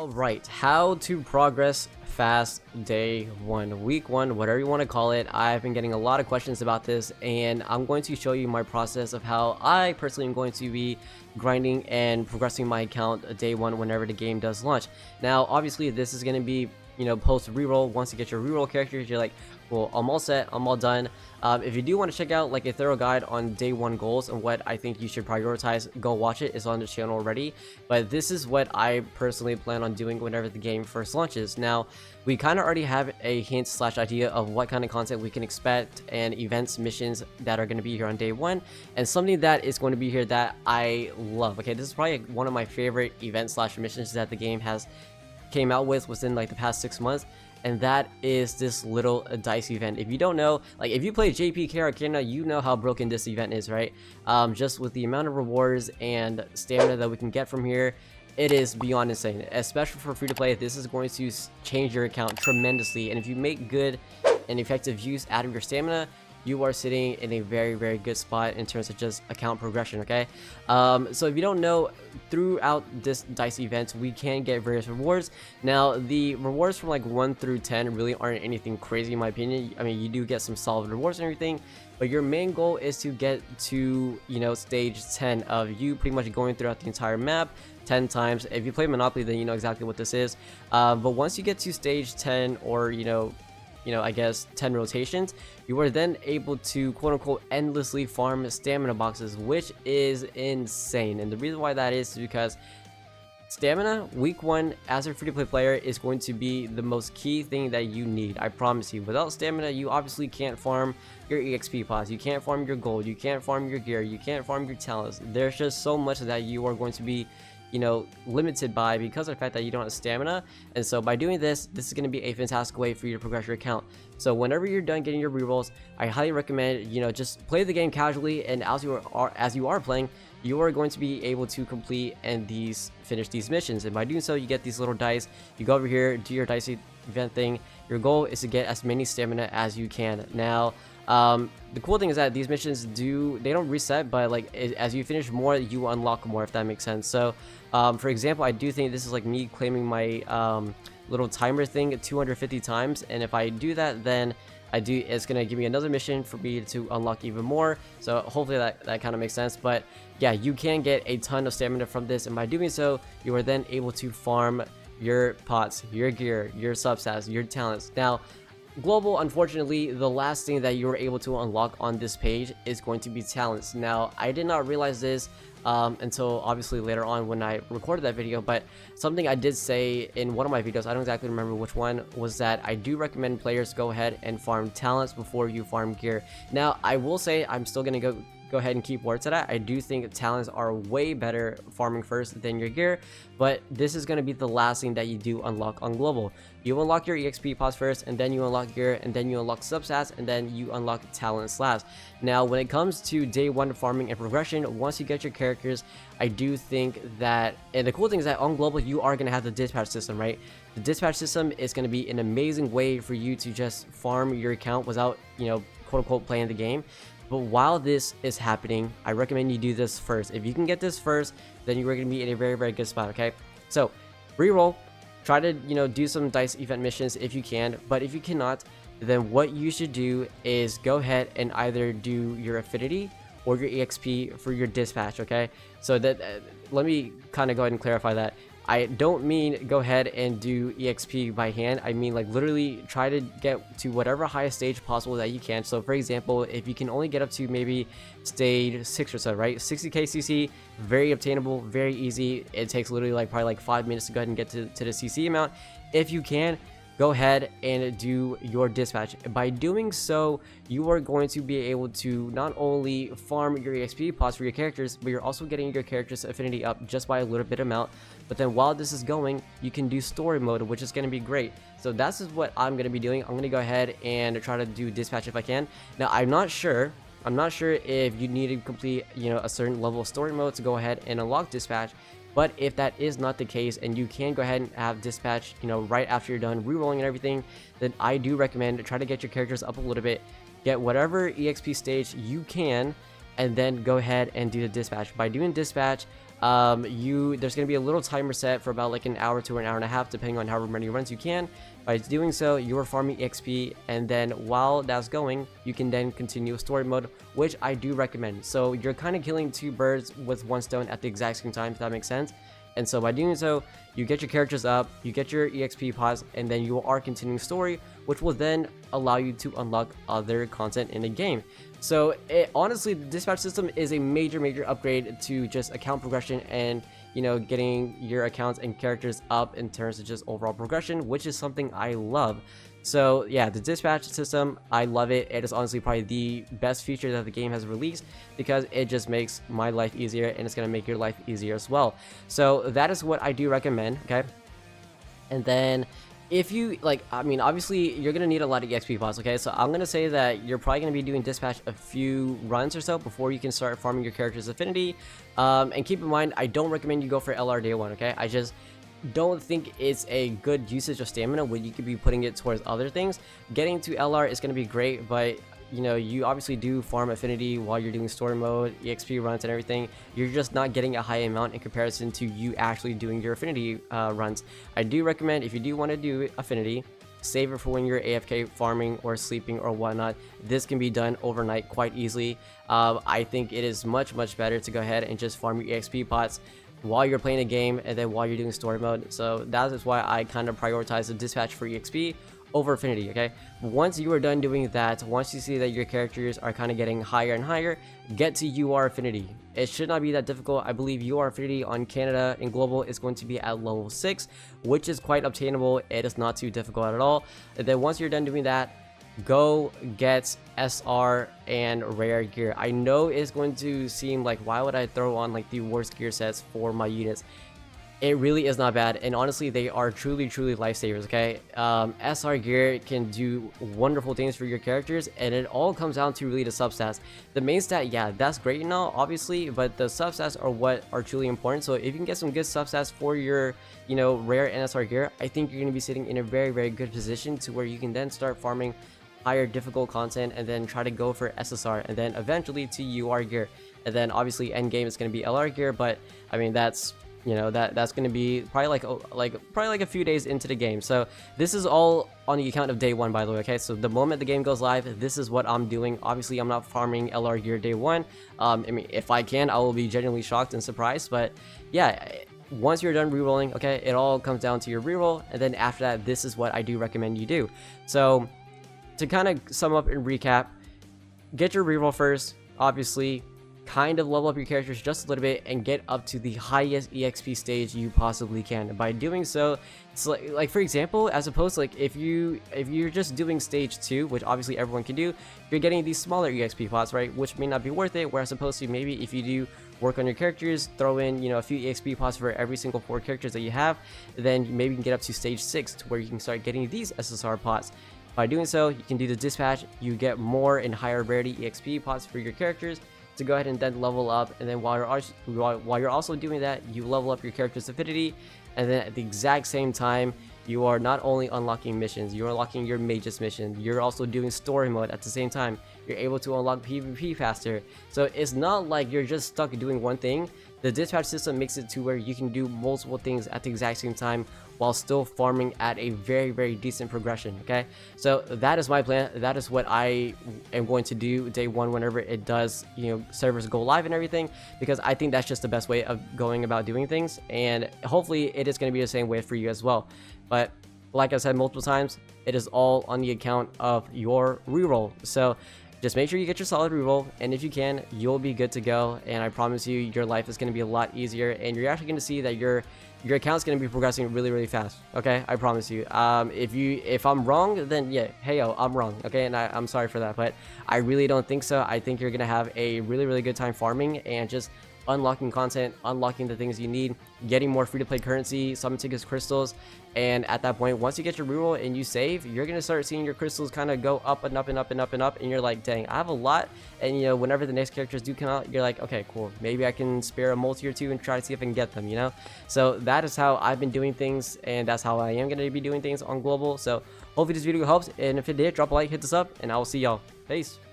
Alright, how to progress fast day one, week one, whatever you want to call it. I've been getting a lot of questions about this, and I'm going to show you my process of how I personally am going to be grinding and progressing my account day one whenever the game does launch. Now, obviously, this is going to be, post reroll. Once you get your reroll characters, you're like, well, I'm all set, I'm all done. If you do want to check out like a thorough guide on day one goals and what I think you should prioritize, go watch it. It's on the channel already. But this is what I personally plan on doing whenever the game first launches. Now, we kind of already have a hint slash idea of what kind of content we can expect and events, missions that are going to be here on day one, and something that is going to be here that I love. Okay, this is probably one of my favorite events slash missions that the game has came out with within like the past 6 months, and that is this little dice event. If you don't know, like if you play JPK Arcana, you know how broken this event is, right? Just with the amount of rewards and stamina that we can get from here, it is beyond insane. Especially for free to play, this is going to change your account tremendously, and if you make good and effective use out of your stamina, you are sitting in a very, very good spot in terms of just account progression. Okay, so if you don't know, throughout this dice event we can get various rewards. Now, the rewards from like 1 through 10 really aren't anything crazy in my opinion. I mean, you do get some solid rewards and everything, but your main goal is to get to stage 10 of you pretty much going throughout the entire map 10 times. If you play Monopoly, then you know exactly what this is. But once you get to stage 10, or I guess 10 rotations, you are then able to quote-unquote endlessly farm stamina boxes, which is insane. And the reason why that is because stamina week one as a free-to-play player is going to be the most key thing that you need. I promise you, without stamina you obviously can't farm your exp pots, you can't farm your gold, you can't farm your gear, you can't farm your talents. There's just so much that you are going to be limited by because of the fact that you don't have stamina. And so by doing this is going to be a fantastic way for you to progress your account. So whenever you're done getting your rerolls, I highly recommend just play the game casually, and as you are playing, you are going to be able to complete and finish these missions. And by doing so, you get these little dice. You go over here, do your dice event thing. Your goal is to get as many stamina as you can. Now, the cool thing is that these missions they don't reset, but like as you finish more, you unlock more, if that makes sense. So for example, I do think this is like me claiming my little timer thing 250 times, and if I do that, then it's gonna give me another mission for me to unlock even more. So hopefully that kind of makes sense. But yeah, you can get a ton of stamina from this, and by doing so, you are then able to farm your pots, your gear, your substats, your talents. Now, global, unfortunately, the last thing that you're able to unlock on this page is going to be talents. Now, I did not realize this until obviously later on when I recorded that video, but something I did say in one of my videos, I don't exactly remember which one, was that I do recommend players go ahead and farm talents before you farm gear. Now, I will say I'm still gonna go ahead and keep word to that. I do think talents are way better farming first than your gear, but this is going to be the last thing that you do unlock on global. You unlock your exp pots first, and then you unlock gear, and then you unlock substats, and then you unlock talents last. Now, when it comes to day one farming and progression, once you get your characters, I do think that, and the cool thing is that on global you are going to have the dispatch system, right? The dispatch system is going to be an amazing way for you to just farm your account without quote-unquote playing the game. But while this is happening, I recommend you do this first. If you can get this first, then you're going to be in a very, very good spot, okay? So, reroll. Try to, do some dice event missions if you can. But if you cannot, then what you should do is go ahead and either do your affinity or your EXP for your dispatch, okay? So that, let me kind of go ahead and clarify that. I don't mean go ahead and do EXP by hand. I mean like literally try to get to whatever highest stage possible that you can. So for example, if you can only get up to maybe stage 6 or so, right? 60k CC, very obtainable, very easy. It takes literally probably like 5 minutes to go ahead and get to the CC amount. If you can, go ahead and do your dispatch. By doing so, you are going to be able to not only farm your EXP pots for your characters, but you're also getting your character's affinity up just by a little bit amount. But then while this is going, you can do story mode, which is going to be great. So that's just what I'm going to be doing. I'm going to go ahead and try to do dispatch if I can. Now, I'm not sure if you need to complete a certain level of story mode to go ahead and unlock dispatch. But if that is not the case, and you can go ahead and have dispatch right after you're done rerolling and everything, then I do recommend try to get your characters up a little bit, get whatever EXP stage you can, and then go ahead and do the dispatch. By doing dispatch, there's going to be a little timer set for about like an hour to an hour and a half, depending on however many runs you can. By doing so, you are farming XP, and then while that's going, you can then continue story mode, which I do recommend. So you're kind of killing two birds with one stone at the exact same time, if that makes sense. And so by doing so, you get your characters up, you get your EXP pods, and then you are continuing story, which will then allow you to unlock other content in the game. So honestly, the dispatch system is a major upgrade to just account progression and, you know, getting your accounts and characters up in terms of just overall progression, which is something I love. So yeah, the dispatch system, I love it. It is honestly probably the best feature that the game has released, because it just makes my life easier, and it's going to make your life easier as well. So that is what I do recommend, okay? And then if you like, I mean, obviously you're gonna need a lot of EXP pods, okay? So I'm gonna say that you're probably gonna be doing dispatch a few runs or so before you can start farming your character's affinity. And keep in mind, I don't recommend you go for LR day one, okay? I just don't think it's a good usage of stamina when you could be putting it towards other things. Getting to LR is gonna be great, but you know, you obviously do farm affinity while you're doing story mode, EXP runs and everything. You're just not getting a high amount in comparison to you actually doing your affinity runs. I do recommend, if you do want to do affinity, save it for when you're AFK farming or sleeping or whatnot. This can be done overnight quite easily. I think it is much better to go ahead and just farm your EXP pots while you're playing a game and then while you're doing story mode. So that is why I kind of prioritize the dispatch for EXP over affinity, okay? Once you are done doing that, once you see that your characters are kind of getting higher and higher, get to UR affinity. It should not be that difficult. I believe UR affinity on Canada and global is going to be at level 6, which is quite obtainable. It is not too difficult at all. And then once you're done doing that, go get SR and rare gear. I know it's going to seem like, why would I throw on like the worst gear sets for my units? It really is not bad, and honestly, they are truly lifesavers, okay? SR gear can do wonderful things for your characters, and it all comes down to really the substats. The main stat, yeah, that's great and all, obviously, but the substats are what are truly important. So if you can get some good substats for your, you know, rare and SR gear, I think you're going to be sitting in a very good position to where you can then start farming higher difficult content and then try to go for SSR and then eventually to UR gear. And then obviously end game is going to be LR gear, but I mean, that's, you know, that's going to be probably like a few days into the game. So this is all on the account of day one, by the way, okay? So the moment the game goes live, this is what I'm doing. Obviously, I'm not farming LR gear day one. I mean, if I can, I will be genuinely shocked and surprised. But yeah, once you're done rerolling, okay, it all comes down to your reroll. And then after that, this is what I do recommend you do. So to kind of sum up and recap, get your reroll first, obviously. Kind of level up your characters just a little bit and get up to the highest EXP stage you possibly can. And by doing so, it's like for example, as opposed to like if you're just doing stage 2, which obviously everyone can do, you're getting these smaller EXP pots, right, which may not be worth it. Whereas opposed to maybe if you do work on your characters, throw in, you know, a few EXP pots for every single 4 characters that you have, then maybe you can get up to stage 6 to where you can start getting these SSR pots. By doing so, you can do the dispatch, you get more and higher rarity EXP pots for your characters to go ahead and then level up. And then while you're also doing that, you level up your character's affinity, and then at the exact same time, you are not only unlocking missions, you're unlocking your mage's mission, you're also doing story mode at the same time. You're able to unlock PvP faster. So it's not like you're just stuck doing one thing. The dispatch system makes it to where you can do multiple things at the exact same time while still farming at a very decent progression, okay? So that is my plan. That is what I am going to do day one whenever it does, you know, servers go live and everything, because I think that's just the best way of going about doing things, and hopefully it is going to be the same way for you as well. But like I said multiple times, it is all on the account of your reroll. So just make sure you get your solid reroll, and if you can, you'll be good to go. And I promise you, your life is going to be a lot easier, and you're actually going to see that your account's going to be progressing really fast. Okay, I promise you. If I'm wrong, then yeah, hey yo, I'm wrong. Okay, and I'm sorry for that, but I really don't think so. I think you're going to have a really good time farming and just unlocking content, unlocking the things you need, getting more free-to-play currency, summon tickets, crystals. And at that point, once you get your reroll and you save, you're gonna start seeing your crystals kind of go up and up, and you're like, dang, I have a lot. And you know, whenever the next characters do come out, you're like, okay, cool, maybe I can spare a multi or two and try to see if I can get them, you know? So that is how I've been doing things, and that's how I am gonna be doing things on global. So hopefully this video helps, and if it did, drop a like, hit this up, and I will see y'all. Peace.